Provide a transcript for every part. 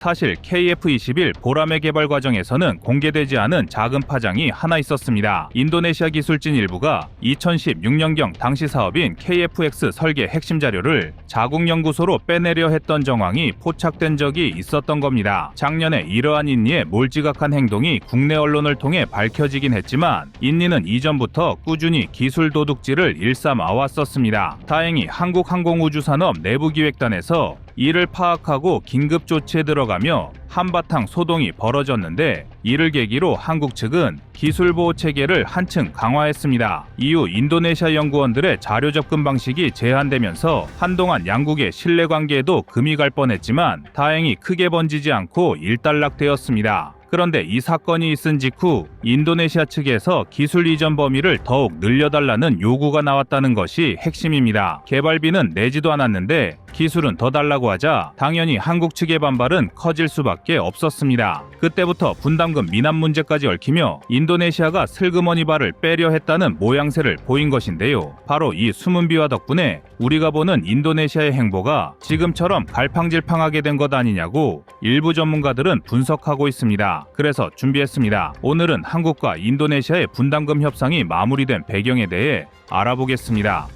사실 KF-21 보라매 개발 과정에서는 공개되지 않은 작은 파장이 하나 있었습니다. 인도네시아 기술진 일부가 2016년경 당시 사업인 KF-X 설계 핵심 자료를 자국연구소로 빼내려 했던 정황이 포착된 적이 있었던 겁니다. 작년에 이러한 인니의 몰지각한 행동이 국내 언론을 통해 밝혀지긴 했지만 인니는 이전부터 꾸준히 기술 도둑질을 일삼아왔었습니다. 다행히 한국항공우주산업 내부기획단에서 이를 파악하고 긴급 조치에 들어가며 한바탕 소동이 벌어졌는데 이를 계기로 한국 측은 기술보호 체계를 한층 강화했습니다. 이후 인도네시아 연구원들의 자료 접근 방식이 제한되면서 한동안 양국의 신뢰관계에도 금이 갈 뻔했지만 다행히 크게 번지지 않고 일단락되었습니다. 그런데 이 사건이 있은 직후 인도네시아 측에서 기술 이전 범위를 더욱 늘려달라는 요구가 나왔다는 것이 핵심입니다. 개발비는 내지도 않았는데 기술은 더 달라고 하자 당연히 한국 측의 반발은 커질 수밖에 없었습니다. 그때부터 분담금 미납 문제까지 얽히며 인도네시아가 슬그머니 발을 빼려 했다는 모양새를 보인 것인데요. 바로 이 숨은 비화 덕분에 우리가 보는 인도네시아의 행보가 지금처럼 갈팡질팡하게 된 것 아니냐고 일부 전문가들은 분석하고 있습니다. 그래서 준비했습니다. 오늘은 한국과 인도네시아의 분담금 협상이 마무리된 배경에 대해 알아보겠습니다.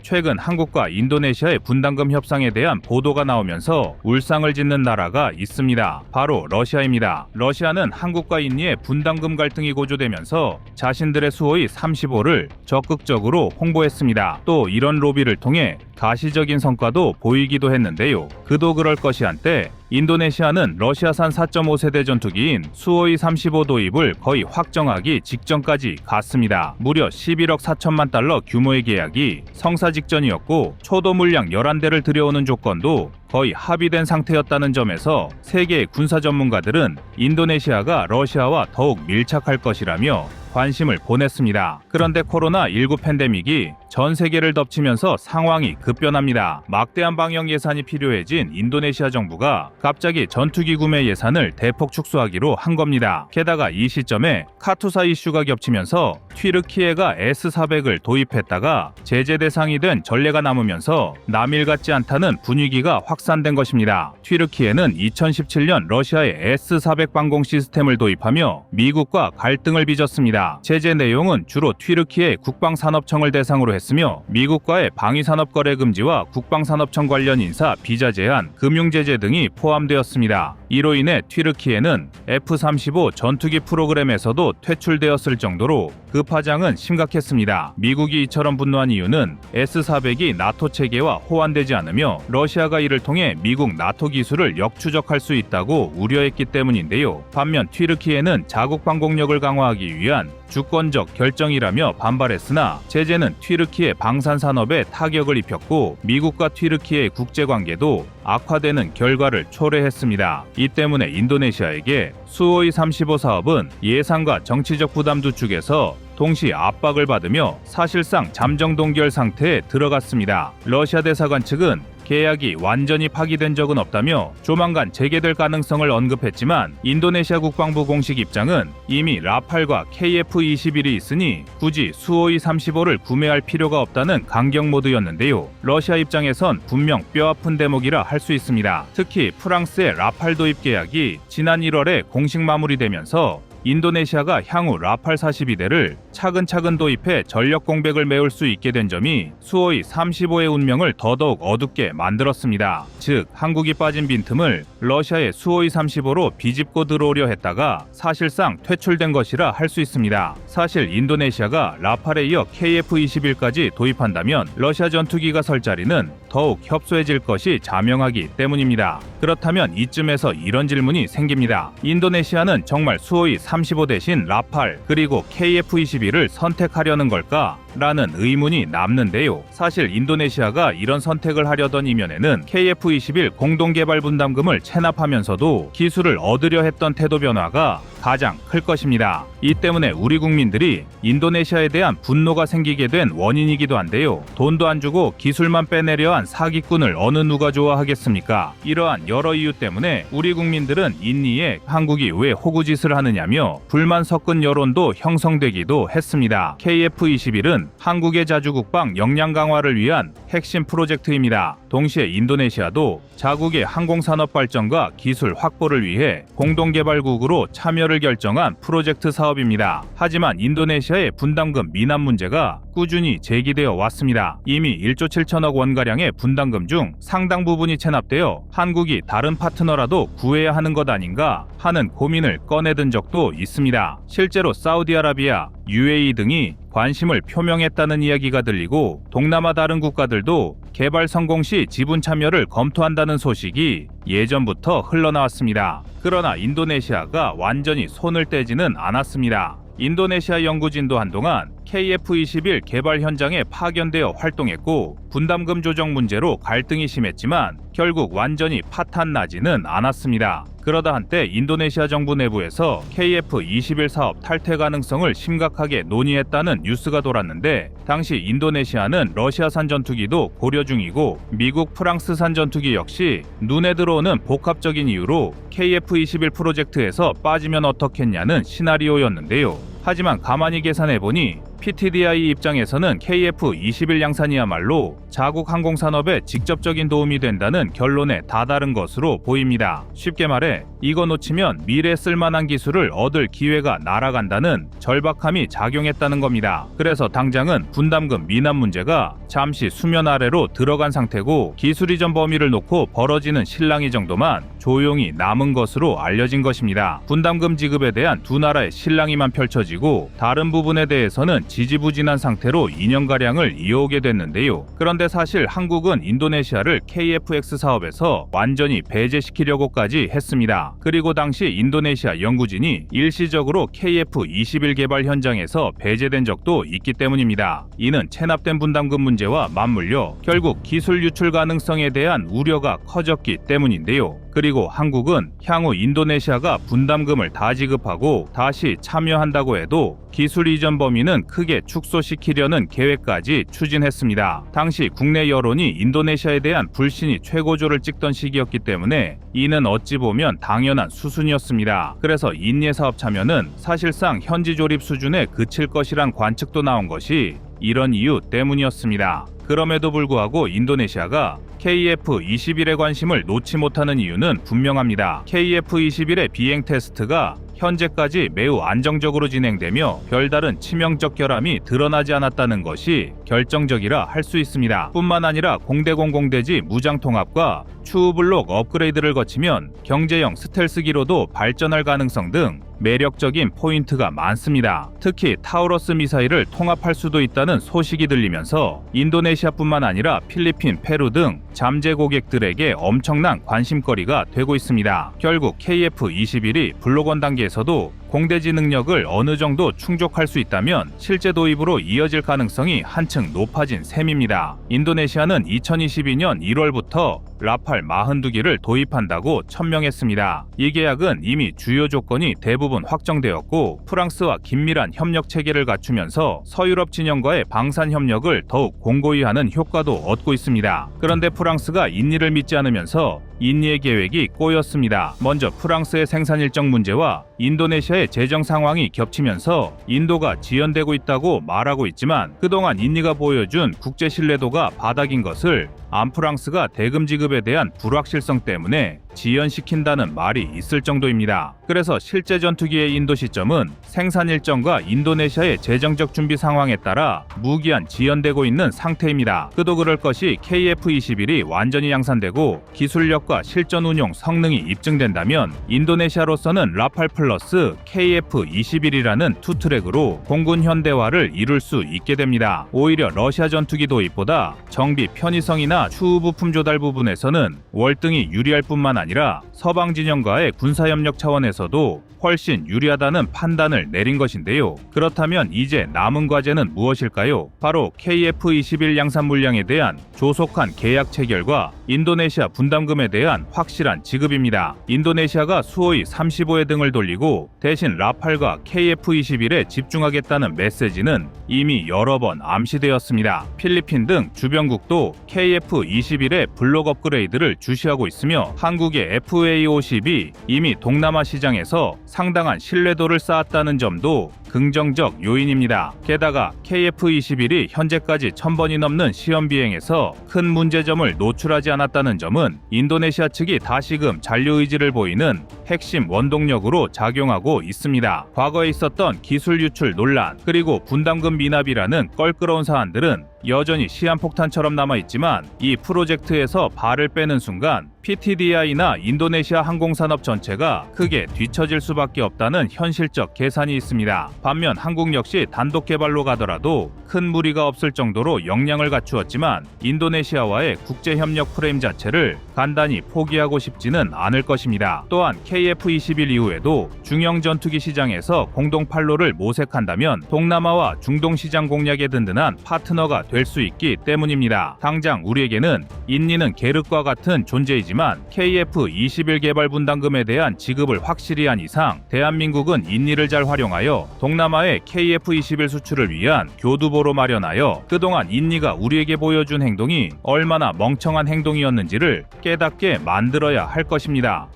최근 한국과 인도네시아의 분담금 협상에 대한 보도가 나오면서 울상을 짓는 나라가 있습니다. 바로 러시아입니다. 러시아는 한국과 인니의 분담금 갈등이 고조되면서 자신들의 수호이 35를 적극적으로 홍보했습니다. 또 이런 로비를 통해 가시적인 성과도 보이기도 했는데요. 그도 그럴 것이 한때 인도네시아는 러시아산 4.5세대 전투기인 수호이 35 도입을 거의 확정하기 직전까지 갔습니다. 무려 11억 4천만 달러 규모의 계약이 성사 직전이었고 초도 물량 11대를 들여오는 조건도 거의 합의된 상태였다는 점에서 세계의 군사 전문가들은 인도네시아가 러시아와 더욱 밀착할 것이라며 관심을 보냈습니다. 그런데 코로나19 팬데믹이 전 세계를 덮치면서 상황이 급변합니다. 막대한 방역 예산이 필요해진 인도네시아 정부가 갑자기 전투기 구매 예산을 대폭 축소하기로 한 겁니다. 게다가 이 시점에 카투사 이슈가 겹치면서 튀르키예가 S400을 도입했다가 제재 대상이 된 전례가 남으면서 남일 같지 않다는 분위기가 확산된 것입니다. 튀르키예는 2017년 러시아의 S400 방공 시스템을 도입하며 미국과 갈등을 빚었습니다. 제재 내용은 주로 튀르키예 국방산업청을 대상으로 했으며 미국과의 방위산업 거래 금지와 국방산업청 관련 인사 비자 제한, 금융 제재 등이 포함되었습니다. 이로 인해 튀르키예는 F-35 전투기 프로그램에서도 퇴출되었을 정도로 그 파장은 심각했습니다. 미국이 이처럼 분노한 이유는 S-400이 나토 체계와 호환되지 않으며 러시아가 이를 통해 미국 나토 기술을 역추적할 수 있다고 우려했기 때문인데요. 반면 튀르키예는 자국 방공력을 강화하기 위한 주권적 결정이라며 반발했으나 제재는 튀르키예 방산산업에 타격을 입혔고 미국과 튀르키예의 국제관계도 악화되는 결과를 초래했습니다. 이 때문에 인도네시아에게 수호이 35 사업은 예산과 정치적 부담 두 축에서 동시 압박을 받으며 사실상 잠정 동결 상태에 들어갔습니다. 러시아 대사관 측은 계약이 완전히 파기된 적은 없다며 조만간 재개될 가능성을 언급했지만 인도네시아 국방부 공식 입장은 이미 라팔과 KF-21이 있으니 굳이 수호이 35를 구매할 필요가 없다는 강경 모드였는데요. 러시아 입장에선 분명 뼈아픈 대목이라 할 수 있습니다. 특히 프랑스의 라팔 도입 계약이 지난 1월에 공식 마무리되면서 인도네시아가 향후 라팔 42대를 차근차근 도입해 전력 공백을 메울 수 있게 된 점이 수호이 35의 운명을 더더욱 어둡게 만들었습니다. 즉, 한국이 빠진 빈틈을 러시아의 수호이 35로 비집고 들어오려 했다가 사실상 퇴출된 것이라 할 수 있습니다. 사실 인도네시아가 라팔에 이어 KF-21까지 도입한다면 러시아 전투기가 설 자리는 더욱 협소해질 것이 자명하기 때문입니다. 그렇다면 이쯤에서 이런 질문이 생깁니다. 인도네시아는 정말 수호이 35 대신 라팔 그리고 KF-21을 선택하려는 걸까? 라는 의문이 남는데요. 사실 인도네시아가 이런 선택을 하려던 이면에는 KF-21 공동개발 분담금을 체납하면서도 기술을 얻으려 했던 태도 변화가 가장 클 것입니다. 이 때문에 우리 국민들이 인도네시아에 대한 분노가 생기게 된 원인이기도 한데요. 돈도 안 주고 기술만 빼내려 한 사기꾼을 어느 누가 좋아하겠습니까? 이러한 여러 이유 때문에 우리 국민들은 인니에 한국이 왜 호구짓을 하느냐며 불만 섞은 여론도 형성되기도 했습니다. KF-21은 한국의 자주국방 역량 강화를 위한 핵심 프로젝트입니다. 동시에 인도네시아도 자국의 항공산업 발전과 기술 확보를 위해 공동개발국으로 참여를 결정한 프로젝트 사업입니다. 하지만 인도네시아의 분담금 미납 문제가 꾸준히 제기되어 왔습니다. 이미 1조 7천억 원가량의 분담금 중 상당 부분이 체납되어 한국이 다른 파트너라도 구해야 하는 것 아닌가 하는 고민을 꺼내든 적도 있습니다. 실제로 사우디아라비아, UAE 등이 관심을 표명했다는 이야기가 들리고 동남아 다른 국가들도 개발 성공 시 지분 참여를 검토한다는 소식이 예전부터 흘러나왔습니다. 그러나 인도네시아가 완전히 손을 떼지는 않았습니다. 인도네시아 연구진도 한동안 KF-21 개발 현장에 파견되어 활동했고 분담금 조정 문제로 갈등이 심했지만 결국 완전히 파탄나지는 않았습니다. 그러다 한때 인도네시아 정부 내부에서 KF-21 사업 탈퇴 가능성을 심각하게 논의했다는 뉴스가 돌았는데 당시 인도네시아는 러시아산 전투기도 고려 중이고 미국, 프랑스산 전투기 역시 눈에 들어오는 복합적인 이유로 KF-21 프로젝트에서 빠지면 어떻겠냐는 시나리오였는데요. 하지만 가만히 계산해보니 PTDI 입장에서는 KF-21 양산이야말로 자국 항공산업에 직접적인 도움이 된다는 결론에 다다른 것으로 보입니다. 쉽게 말해 이거 놓치면 미래 쓸만한 기술을 얻을 기회가 날아간다는 절박함이 작용했다는 겁니다. 그래서 당장은 분담금 미납 문제가 잠시 수면 아래로 들어간 상태고 기술 이전 범위를 놓고 벌어지는 실랑이 정도만 조용히 남은 것으로 알려진 것입니다. 분담금 지급에 대한 두 나라의 실랑이만 펼쳐지고 다른 부분에 대해서는 지지부진한 상태로 2년가량을 이어오게 됐는데요. 그런데 사실 한국은 인도네시아를 KF-X 사업에서 완전히 배제시키려고까지 했습니다. 그리고 당시 인도네시아 연구진이 일시적으로 KF-21 개발 현장에서 배제된 적도 있기 때문입니다. 이는 체납된 분담금 문제와 맞물려 결국 기술 유출 가능성에 대한 우려가 커졌기 때문인데요. 그리고 한국은 향후 인도네시아가 분담금을 다 지급하고 다시 참여한다고 해도 기술 이전 범위는 크게 축소시키려는 계획까지 추진했습니다. 당시 국내 여론이 인도네시아에 대한 불신이 최고조를 찍던 시기였기 때문에 이는 어찌 보면 당연한 수순이었습니다. 그래서 인예 사업 참여는 사실상 현지 조립 수준에 그칠 것이란 관측도 나온 것이 이런 이유 때문이었습니다. 그럼에도 불구하고 인도네시아가 KF-21에 관심을 놓지 못하는 이유는 분명합니다. KF-21의 비행 테스트가 현재까지 매우 안정적으로 진행되며 별다른 치명적 결함이 드러나지 않았다는 것이 결정적이라 할 수 있습니다. 뿐만 아니라 공대공공대지 무장통합과 추후블록 업그레이드를 거치면 경제형 스텔스기로도 발전할 가능성 등 매력적인 포인트가 많습니다. 특히 타우러스 미사일을 통합할 수도 있다는 소식이 들리면서 인도네시아뿐만 아니라 필리핀, 페루 등 잠재 고객들에게 엄청난 관심거리가 되고 있습니다. 결국 KF-21이 블록원 단계에서도 공대지 능력을 어느 정도 충족할 수 있다면 실제 도입으로 이어질 가능성이 한층 높아진 셈입니다. 인도네시아는 2022년 1월부터 라팔 42기를 도입한다고 천명했습니다. 이 계약은 이미 주요 조건이 대부분 확정되었고 프랑스와 긴밀한 협력 체계를 갖추면서 서유럽 진영과의 방산 협력을 더욱 공고히 하는 효과도 얻고 있습니다. 그런데 프랑스가 인니를 믿지 않으면서 인니의 계획이 꼬였습니다. 먼저 프랑스의 생산 일정 문제와 인도네시아의 재정 상황이 겹치면서 인도가 지연되고 있다고 말하고 있지만 그동안 인니가 보여준 국제 신뢰도가 바닥인 것을 안프랑스가 대금 지급에 대한 불확실성 때문에 지연시킨다는 말이 있을 정도입니다. 그래서 실제 전투기의 인도 시점은 생산 일정과 인도네시아의 재정적 준비 상황에 따라 무기한 지연되고 있는 상태입니다. 그도 그럴 것이 KF-21이 완전히 양산되고 기술력과 실전 운용 성능이 입증된다면 인도네시아로서는 라팔 플러스 KF-21이라는 투트랙으로 공군 현대화를 이룰 수 있게 됩니다. 오히려 러시아 전투기 도입보다 정비 편의성이나 추후 부품 조달 부분에서는 월등히 유리할 뿐만 아니라 서방 진영과의 군사협력 차원에서도 훨씬 유리하다는 판단을 내린 것인데요. 그렇다면 이제 남은 과제는 무엇일까요? 바로 KF-21 양산 물량에 대한 조속한 계약 체결과 인도네시아 분담금에 대한 확실한 지급입니다. 인도네시아가 수호이 35회 등을 돌리고 대신 라팔과 KF-21에 집중하겠다는 메시지는 이미 여러 번 암시되었습니다. 필리핀 등 주변국도 KF-21의 블록 업그레이드를 주시하고 있으며 한국 한국의 FA50이 이미 동남아 시장에서 상당한 신뢰도를 쌓았다는 점도 긍정적 요인입니다. 게다가 KF-21이 현재까지 1000번이 넘는 시험 비행에서 큰 문제점을 노출하지 않았다는 점은 인도네시아 측이 다시금 잔류 의지를 보이는 핵심 원동력으로 작용하고 있습니다. 과거에 있었던 기술 유출 논란 그리고 분담금 미납이라는 껄끄러운 사안들은 여전히 시한폭탄처럼 남아있지만 이 프로젝트에서 발을 빼는 순간 PTDI나 인도네시아 항공산업 전체가 크게 뒤처질 수밖에 없다는 현실적 계산이 있습니다. 반면 한국 역시 단독 개발로 가더라도 큰 무리가 없을 정도로 역량을 갖추었지만 인도네시아와의 국제협력 프레임 자체를 간단히 포기하고 싶지는 않을 것입니다. 또한 KF-21 이후에도 중형 전투기 시장에서 공동 판로를 모색한다면 동남아와 중동 시장 공략에 든든한 파트너가 될 수 있기 때문입니다. 당장 우리에게는 인니는 계륵과 같은 존재이지만 KF-21 개발 분담금에 대한 지급을 확실히 한 이상 대한민국은 인니를 잘 활용하여 동남아의 KF-21 수출을 위한 교두보로 마련하여 그동안 인니가 우리에게 보여준 행동이 얼마나 멍청한 행동이었는지를 깨닫게 만들어야 할 것입니다.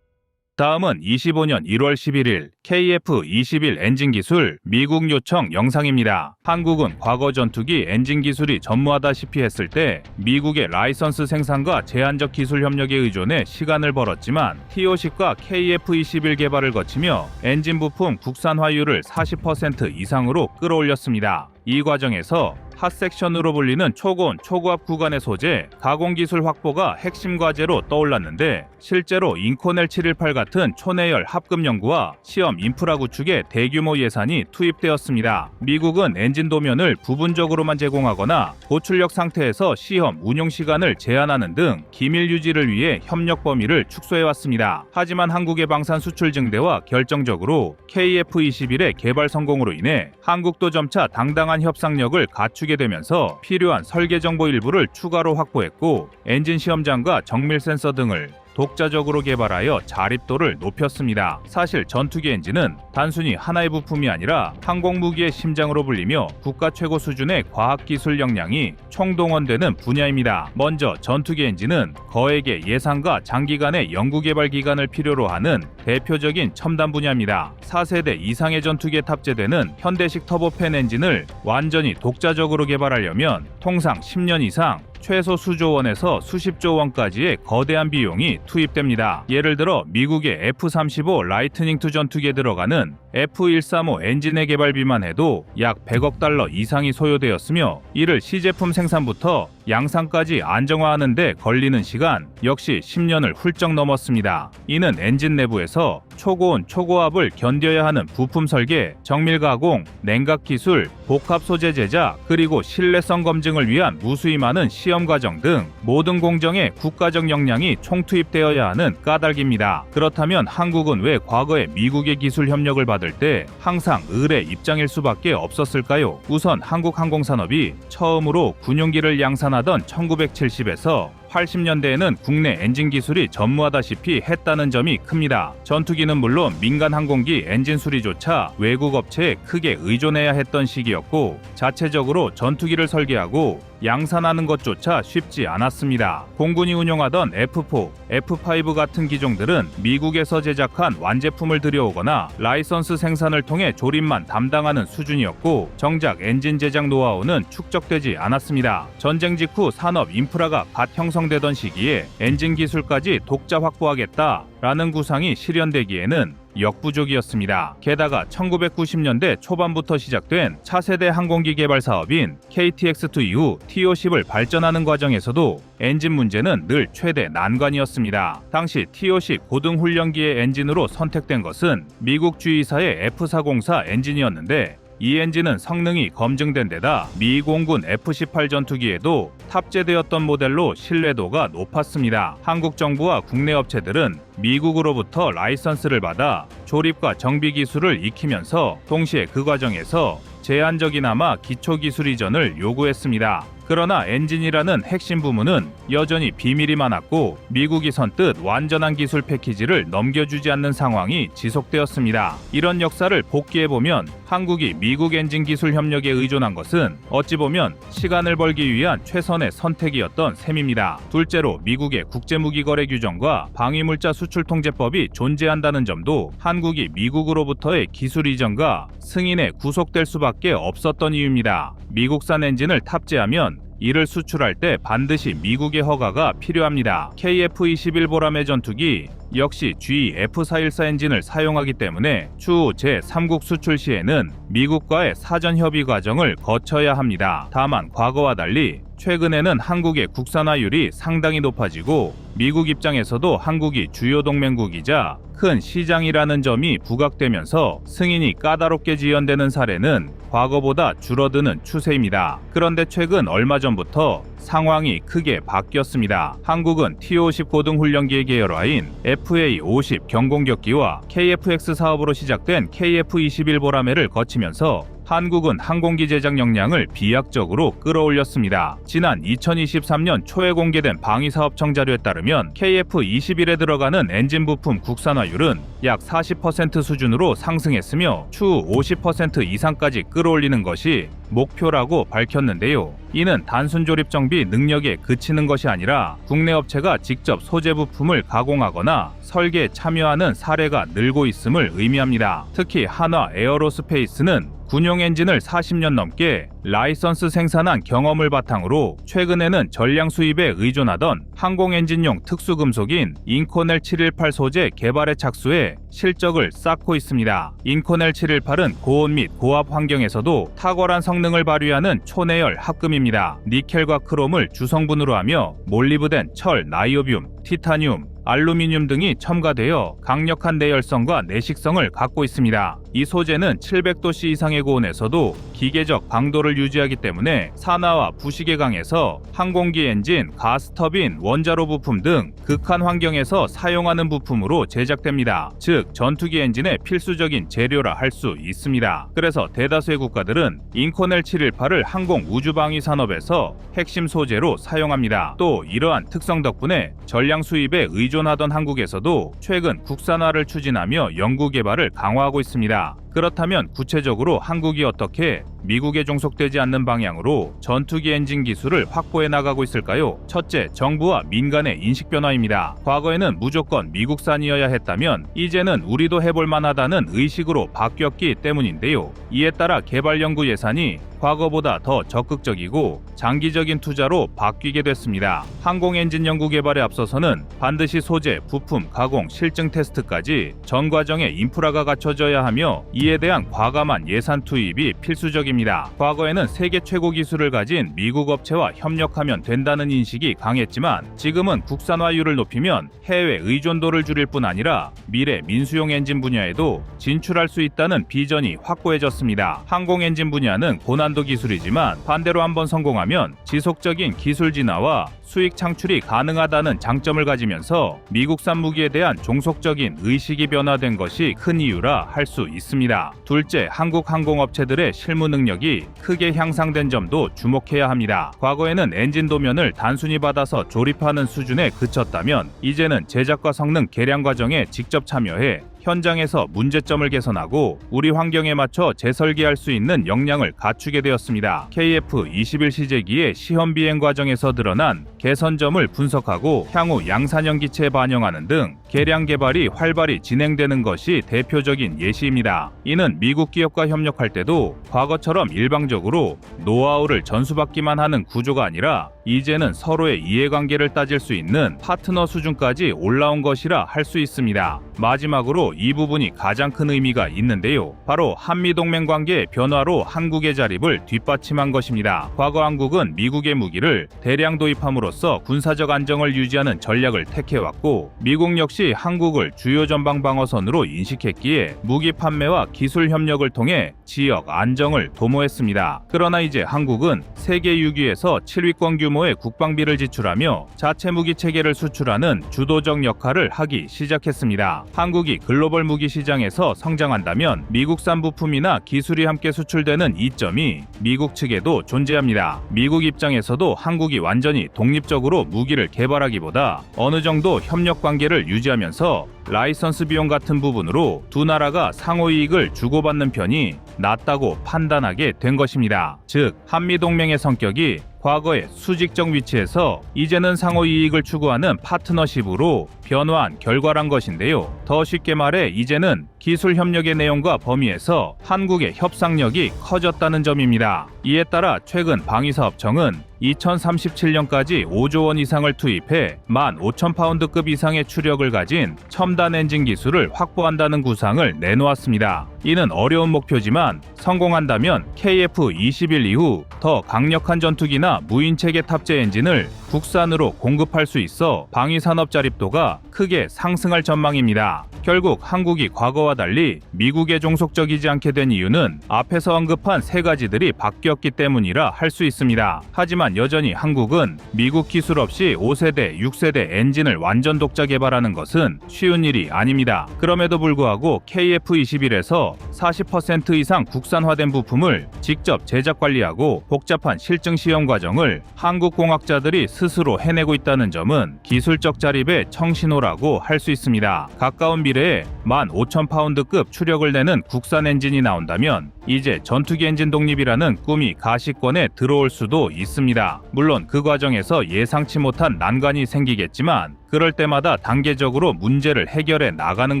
다음은 25년 1월 11일 KF-21 엔진 기술 미국 요청 영상입니다. 한국은 과거 전투기 엔진 기술이 전무하다시피 했을 때 미국의 라이선스 생산과 제한적 기술 협력에 의존해 시간을 벌었지만 TOC과 KF-21 개발을 거치며 엔진 부품 국산화율을 40% 이상으로 끌어올렸습니다. 이 과정에서 핫섹션으로 불리는 초고온 초고압 구간의 소재, 가공기술 확보가 핵심 과제로 떠올랐는데 실제로 인코넬 718 같은 초내열 합금 연구와 시험 인프라 구축에 대규모 예산이 투입되었습니다. 미국은 엔진 도면을 부분적으로만 제공하거나 고출력 상태에서 시험 운용 시간을 제한하는 등 기밀 유지를 위해 협력 범위를 축소해왔습니다. 하지만 한국의 방산 수출 증대와 결정적으로 KF-21의 개발 성공으로 인해 한국도 점차 당당한 협상력을 갖추게 되면서 필요한 설계 정보 일부를 추가로 확보했고 엔진 시험장과 정밀 센서 등을 독자적으로 개발하여 자립도를 높였습니다. 사실 전투기 엔진은 단순히 하나의 부품이 아니라 항공무기의 심장으로 불리며 국가 최고 수준의 과학기술 역량이 총동원되는 분야입니다. 먼저 전투기 엔진은 거액의 예산과 장기간의 연구개발 기간을 필요로 하는 대표적인 첨단 분야입니다. 4세대 이상의 전투기에 탑재되는 현대식 터보팬 엔진을 완전히 독자적으로 개발하려면 통상 10년 이상 최소 수조 원에서 수십조 원까지의 거대한 비용이 투입됩니다. 예를 들어 미국의 F-35 라이트닝 II 전투기에 들어가는 F-135 엔진의 개발비만 해도 약 100억 달러 이상이 소요되었으며 이를 시제품 생산부터 양산까지 안정화하는 데 걸리는 시간 역시 10년을 훌쩍 넘었습니다. 이는 엔진 내부에서 초고온 초고압을 견뎌야 하는 부품 설계, 정밀 가공, 냉각 기술, 복합 소재 제작, 그리고 신뢰성 검증을 위한 무수히 많은 시험 과정 등 모든 공정에 국가적 역량이 총투입되어야 하는 까닭입니다. 그렇다면 한국은 왜 과거에 미국의 기술 협력을 받을 때 항상 을의 입장일 수밖에 없었을까요? 우선 한국 항공산업이 처음으로 군용기를 양산하던 1970에서 80년대에는 국내 엔진 기술이 전무하다시피 했다는 점이 큽니다. 전투기는 물론 민간 항공기 엔진 수리조차 외국 업체에 크게 의존해야 했던 시기였고 자체적으로 전투기를 설계하고 양산하는 것조차 쉽지 않았습니다. 공군이 운용하던 F4, F5 같은 기종들은 미국에서 제작한 완제품을 들여오거나 라이선스 생산을 통해 조립만 담당하는 수준이었고 정작 엔진 제작 노하우는 축적되지 않았습니다. 전쟁 직후 산업 인프라가 갓 형성되던 시기에 엔진 기술까지 독자 확보하겠다라는 구상이 실현되기에는 역부족이었습니다. 게다가 1990년대 초반부터 시작된 차세대 항공기 개발 사업인 KTX2 이후 T-50을 발전하는 과정에서도 엔진 문제는 늘 최대 난관이었습니다. 당시 T-50 고등훈련기의 엔진으로 선택된 것은 미국 주의사의 F-404 엔진이었는데 이 엔진은 성능이 검증된 데다 미 공군 F-18 전투기에도 탑재되었던 모델로 신뢰도가 높았습니다. 한국 정부와 국내 업체들은 미국으로부터 라이선스를 받아 조립과 정비 기술을 익히면서 동시에 그 과정에서 제한적이나마 기초기술 이전을 요구했습니다. 그러나 엔진이라는 핵심 부문은 여전히 비밀이 많았고 미국이 선뜻 완전한 기술 패키지를 넘겨주지 않는 상황이 지속되었습니다. 이런 역사를 복기해보면 한국이 미국 엔진 기술 협력에 의존한 것은 어찌 보면 시간을 벌기 위한 최선의 선택이었던 셈입니다. 둘째로 미국의 국제무기거래 규정과 방위물자 수출통제법이 존재한다는 점도 한국이 미국으로부터의 기술 이전과 승인에 구속될 수밖에 없었던 이유입니다. 미국산 엔진을 탑재하면 이를 수출할 때 반드시 미국의 허가가 필요합니다. KF-21 보라매 전투기 역시 GE F414 엔진을 사용하기 때문에 추후 제3국 수출 시에는 미국과의 사전 협의 과정을 거쳐야 합니다. 다만 과거와 달리 최근에는 한국의 국산화율이 상당히 높아지고 미국 입장에서도 한국이 주요 동맹국이자 큰 시장이라는 점이 부각되면서 승인이 까다롭게 지연되는 사례는 과거보다 줄어드는 추세입니다. 그런데 최근 얼마 전부터 상황이 크게 바뀌었습니다. 한국은 T-50 고등훈련기의 계열화인 FA-50 경공격기와 KF-X 사업으로 시작된 KF-21 보라매를 거치면서 한국은 항공기 제작 역량을 비약적으로 끌어올렸습니다. 지난 2023년 초에 공개된 방위사업청 자료에 따르면 KF-21에 들어가는 엔진 부품 국산화율은 약 40% 수준으로 상승했으며 추후 50% 이상까지 끌어올리는 것이 목표라고 밝혔는데요. 이는 단순 조립 정비 능력에 그치는 것이 아니라 국내 업체가 직접 소재 부품을 가공하거나 설계에 참여하는 사례가 늘고 있음을 의미합니다. 특히 한화 에어로스페이스는 군용 엔진을 40년 넘게 라이선스 생산한 경험을 바탕으로 최근에는 전량 수입에 의존하던 항공 엔진용 특수금속인 인코넬 718 소재 개발에 착수해 실적을 쌓고 있습니다. 인코넬 718은 고온 및 고압 환경에서도 탁월한 성능을 발휘하는 초내열 합금입니다. 니켈과 크롬을 주성분으로 하며 몰리브덴, 철, 나이오뷴, 티타늄, 알루미늄 등이 첨가되어 강력한 내열성과 내식성을 갖고 있습니다. 이 소재는 700도씨 이상의 고온에서도 기계적 강도를 유지하기 때문에 산화와 부식에 강해서 항공기 엔진, 가스터빈, 원자로 부품 등 극한 환경에서 사용하는 부품으로 제작됩니다. 즉 전투기 엔진의 필수적인 재료라 할 수 있습니다. 그래서 대다수의 국가들은 인코넬 718을 항공 우주방위 산업에서 핵심 소재로 사용합니다. 또 이러한 특성 덕분에 전량 수입에 의존하던 한국에서도 최근 국산화를 추진하며 연구 개발을 강화하고 있습니다. 그렇다면 구체적으로 한국이 어떻게 미국에 종속되지 않는 방향으로 전투기 엔진 기술을 확보해 나가고 있을까요? 첫째, 정부와 민간의 인식 변화입니다. 과거에는 무조건 미국산이어야 했다면 이제는 우리도 해볼 만하다는 의식으로 바뀌었기 때문인데요. 이에 따라 개발 연구 예산이 과거보다 더 적극적이고 장기적인 투자로 바뀌게 됐습니다. 항공 엔진 연구 개발에 앞서서는 반드시 소재, 부품, 가공, 실증 테스트까지 전 과정에 인프라가 갖춰져야 하며 이에 대한 과감한 예산 투입이 필수적입니다. 과거에는 세계 최고 기술을 가진 미국 업체와 협력하면 된다는 인식이 강했지만 지금은 국산화율을 높이면 해외 의존도를 줄일 뿐 아니라 미래 민수용 엔진 분야에도 진출할 수 있다는 비전이 확고해졌습니다. 항공 엔진 분야는 고난도 기술이지만 반대로 한번 성공하면 지속적인 기술 진화와 수익 창출이 가능하다는 장점을 가지면서 미국산 무기에 대한 종속적인 의식이 변화된 것이 큰 이유라 할 수 있습니다. 둘째, 한국 항공업체들의 실무 능력이 크게 향상된 점도 주목해야 합니다. 과거에는 엔진 도면을 단순히 받아서 조립하는 수준에 그쳤다면 이제는 제작과 성능 개량 과정에 직접 참여해 현장에서 문제점을 개선하고 우리 환경에 맞춰 재설계할 수 있는 역량을 갖추게 되었습니다. KF-21 시제기의 시험 비행 과정에서 드러난 개선점을 분석하고 향후 양산형 기체에 반영하는 등 개량 개발이 활발히 진행되는 것이 대표적인 예시입니다. 이는 미국 기업과 협력할 때도 과거처럼 일방적으로 노하우를 전수받기만 하는 구조가 아니라 이제는 서로의 이해관계를 따질 수 있는 파트너 수준까지 올라온 것이라 할 수 있습니다. 마지막으로 이 부분이 가장 큰 의미가 있는데요. 바로 한미동맹 관계의 변화로 한국의 자립을 뒷받침한 것입니다. 과거 한국은 미국의 무기를 대량 도입함으로써 군사적 안정을 유지하는 전략을 택해왔고 미국 역시 한국을 주요 전방 방어선으로 인식했기에 무기 판매와 기술 협력을 통해 지역 안정을 도모했습니다. 그러나 이제 한국은 세계 6위에서 7위권 규모 규모의 국방비를 지출하며 자체 무기 체계를 수출하는 주도적 역할을 하기 시작했습니다. 한국이 글로벌 무기 시장에서 성장한다면 미국산 부품이나 기술이 함께 수출되는 이점이 미국 측에도 존재합니다. 미국 입장에서도 한국이 완전히 독립적으로 무기를 개발하기보다 어느 정도 협력 관계를 유지하면서 라이선스 비용 같은 부분으로 두 나라가 상호 이익을 주고받는 편이 낫다고 판단하게 된 것입니다. 즉, 한미동맹의 성격이 과거의 수직적 위치에서 이제는 상호 이익을 추구하는 파트너십으로 변화한 결과란 것인데요. 더 쉽게 말해 이제는 기술 협력의 내용과 범위에서 한국의 협상력이 커졌다는 점입니다. 이에 따라 최근 방위사업청은 2037년까지 5조 원 이상을 투입해 15,000파운드급 이상의 추력을 가진 첨단 엔진 기술을 확보한다는 구상을 내놓았습니다. 이는 어려운 목표지만 성공한다면 KF-21 이후 더 강력한 전투기나 무인체계 탑재 엔진을 국산으로 공급할 수 있어 방위산업 자립도가 크게 상승할 전망입니다. 결국 한국이 과거와 달리 미국에 종속적이지 않게 된 이유는 앞에서 언급한 세 가지들이 바뀌었기 때문이라 할 수 있습니다. 하지만 여전히 한국은 미국 기술 없이 5세대, 6세대 엔진을 완전 독자 개발하는 것은 쉬운 일이 아닙니다. 그럼에도 불구하고 KF-21에서 40% 이상 국산화된 부품을 직접 제작 관리하고 복잡한 실증 시험 과정을 한국 공학자들이 스스로 해내고 있다는 점은 기술적 자립의 청신호라고 할 수 있습니다. 가까운 미래에 15,000파운드급 추력을 내는 국산 엔진이 나온다면 이제 전투기 엔진 독립이라는 꿈이 가시권에 들어올 수도 있습니다. 물론 그 과정에서 예상치 못한 난관이 생기겠지만 그럴 때마다 단계적으로 문제를 해결해 나가는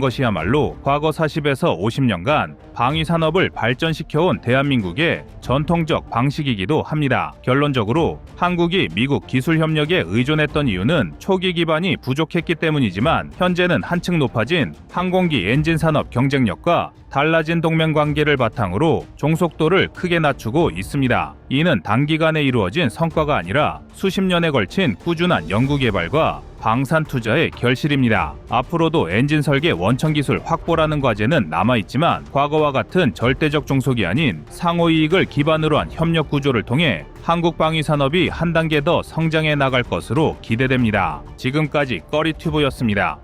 것이야말로 과거 40에서 50년간 방위산업을 발전시켜온 대한민국의 전통적 방식이기도 합니다. 결론적으로 한국이 미국 기술 협력에 의존했던 이유는 초기 기반이 부족했기 때문이지만 현재는 한층 높아진 항공기 엔진 산업 경쟁력과 달라진 동맹 관계를 바탕으로 종속도를 크게 낮추고 있습니다. 이는 단기간에 이루어진 성과가 아니라 수십 년에 걸친 꾸준한 연구 개발과 방산 투자의 결실입니다. 앞으로도 엔진 설계 원천 기술 확보라는 과제는 남아있지만 과거와 같은 절대적 종속이 아닌 상호 이익을 기반으로 한 협력 구조를 통해 한국 방위 산업이 한 단계 더 성장해 나갈 것으로 기대됩니다. 지금까지 꺼리튜브였습니다.